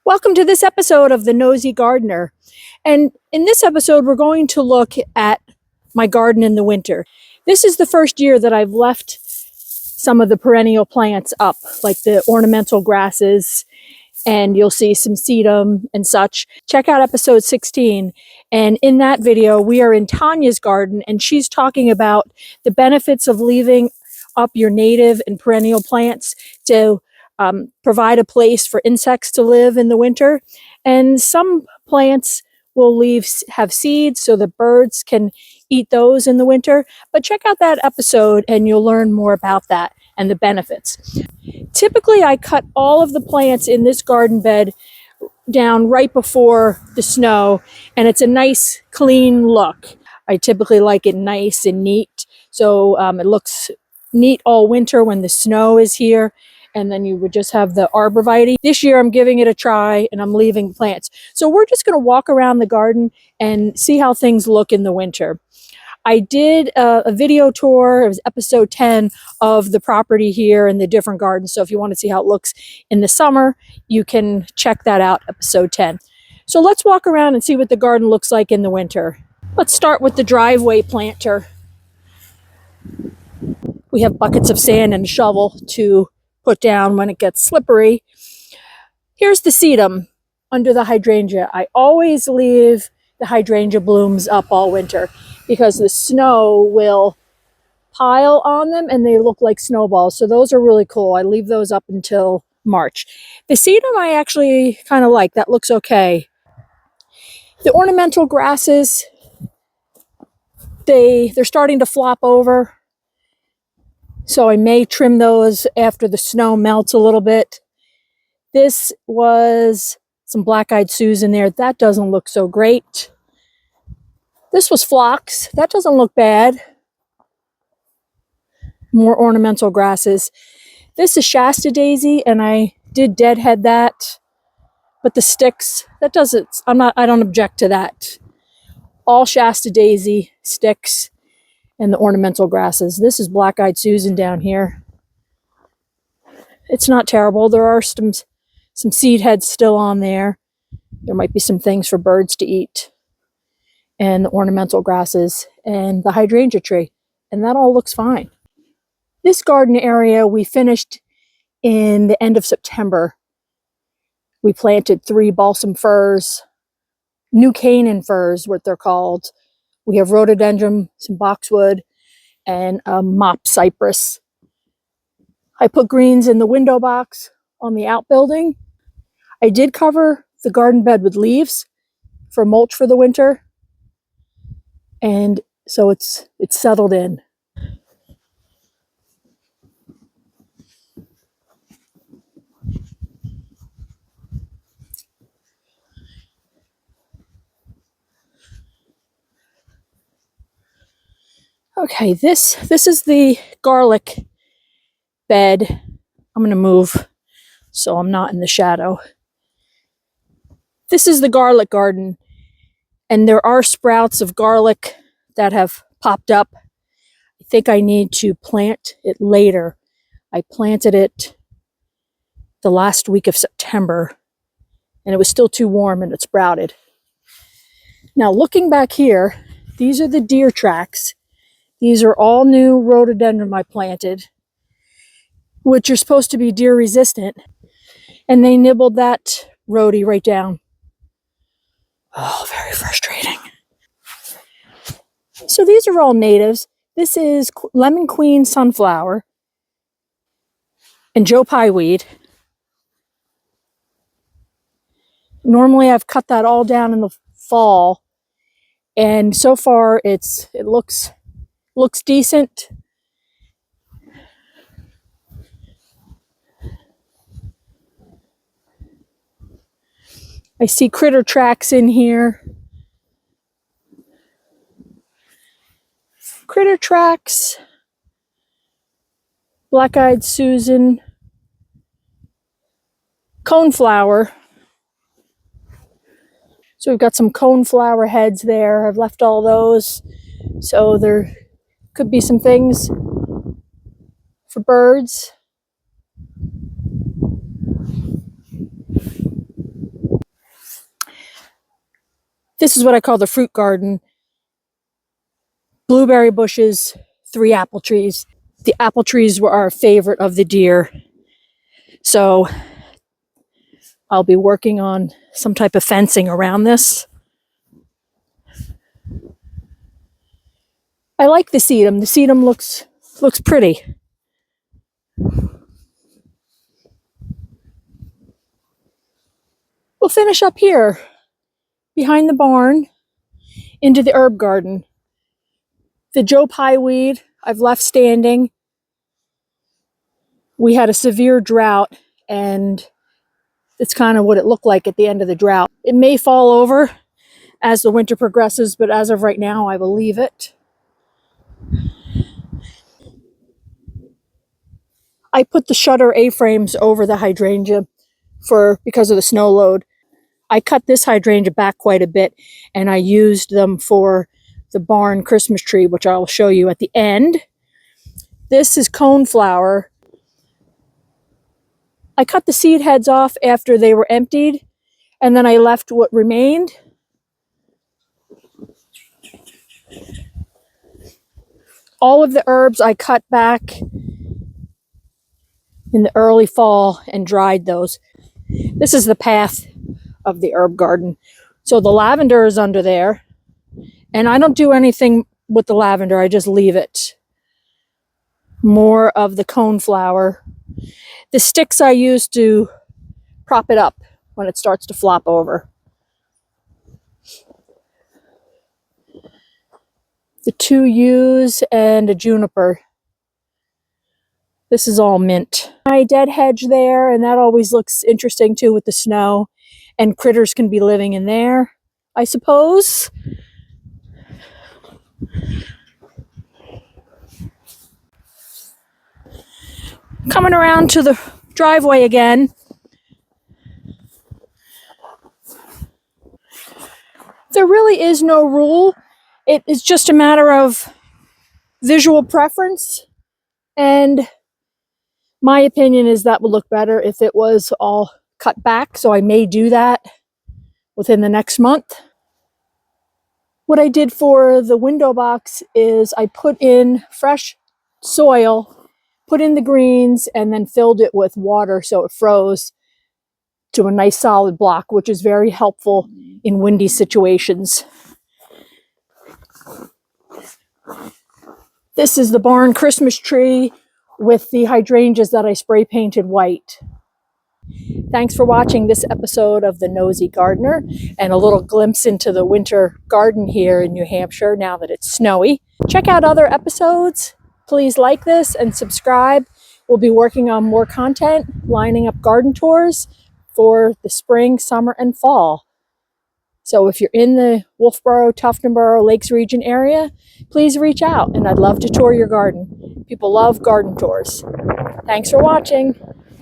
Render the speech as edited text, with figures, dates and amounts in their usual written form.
Welcome to this episode of the Nosey Gardener. And in this episode, we're going to look at my garden in the winter. This is the first year that I've left some of the perennial plants up, like the ornamental grasses, and you'll see some sedum and such. Check out episode 16. And in that video, we are in Tanya's garden, and she's talking about the benefits of leaving up your native and perennial plants to provide a place for insects to live in the winter. And some plants will have seeds so the birds can eat those in the winter. But check out that episode and you'll learn more about that and the benefits. Typically, I cut all of the plants in this garden bed down right before the snow, and it's a nice clean look. I typically like it nice and neat, so it looks neat all winter when the snow is here. And then you would just have the arborvitae. This year I'm giving it a try and I'm leaving plants. So we're just going to walk around the garden and see how things look in the winter. I did a video tour, it was episode 10 of the property here and the different gardens. So if you want to see how it looks in the summer, you can check that out, episode 10. So let's walk around and see what the garden looks like in the winter. Let's start with the driveway planter. We have buckets of sand and a shovel to put down when it gets slippery. Here's the sedum under the hydrangea. I always leave the hydrangea blooms up all winter because the snow will pile on them and they look like snowballs. So those are really cool. I leave those up until March. The sedum I actually kind of like. That looks okay. The ornamental grasses, they're starting to flop over. So I may trim those after the snow melts a little bit. This was some black-eyed Sues in there. That doesn't look so great. This was phlox. That doesn't look bad. More ornamental grasses. This is Shasta daisy, and I did deadhead that. But the sticks, that doesn't, I don't object to that. All Shasta daisy sticks. And the ornamental grasses. This is black-eyed Susan down here. It's not terrible. There are some seed heads still on there. There might be some things for birds to eat. And the ornamental grasses and the hydrangea tree. And that all looks fine. This garden area we finished in the end of September. We planted 3 balsam firs, New Canaan firs, what they're called. We have rhododendron, some boxwood, and a mop cypress. I put greens in the window box on the outbuilding. I did cover the garden bed with leaves for mulch for the winter. And so it's settled in. Okay, this is the garlic bed. I'm going to move so I'm not in the shadow. This is the garlic garden, and there are sprouts of garlic that have popped up. I think I need to plant it later. I planted it the last week of September, and it was still too warm and it sprouted. Now looking back here, these are the deer tracks. These are all new rhododendron I planted, which are supposed to be deer resistant. And they nibbled that rhodie right down. Oh, very frustrating. So these are all natives. This is lemon queen sunflower and Joe Pye weed. Normally I've cut that all down in the fall. And so far it looks decent. I see critter tracks in here. Critter tracks. Black-eyed Susan. Coneflower. So we've got some coneflower heads there. I've left all those. So there could be some things for birds. This is what I call the fruit garden. Blueberry bushes, 3 apple trees. The apple trees were our favorite of the deer. So I'll be working on some type of fencing around this. I like the sedum. The sedum looks pretty. We'll finish up here behind the barn into the herb garden. The Joe Pye weed I've left standing. We had a severe drought, and it's kind of what it looked like at the end of the drought. It may fall over as the winter progresses, but as of right now, I will leave it. I put the shutter A-frames over the hydrangea because of the snow load. I cut this hydrangea back quite a bit, and I used them for the barn Christmas tree, which I'll show you at the end. This is coneflower. I cut the seed heads off after they were emptied, and then I left what remained. All of the herbs I cut back in the early fall and dried those. This is the path of the herb garden. So the lavender is under there, and I don't do anything with the lavender, I just leave it. More of the coneflower. The sticks I use to prop it up when it starts to flop over. The 2 yews and a juniper. This is all mint. My dead hedge there, and that always looks interesting too with the snow. And critters can be living in there, I suppose. Coming around to the driveway again. There really is no rule. It is just a matter of visual preference, and my opinion is that would look better if it was all cut back, so I may do that within the next month. What I did for the window box is I put in fresh soil, put in the greens, and then filled it with water so it froze to a nice solid block, which is very helpful in windy situations. This is the barn Christmas tree with the hydrangeas that I spray painted white. Thanks for watching this episode of The Nosey Gardener and a little glimpse into the winter garden here in New Hampshire now that it's snowy. Check out other episodes. Please like this and subscribe. We'll be working on more content, lining up garden tours for the spring, summer, and fall. So if you're in the Wolfboro, Tuftonboro, Lakes region area, please reach out and I'd love to tour your garden. People love garden tours. Thanks for watching.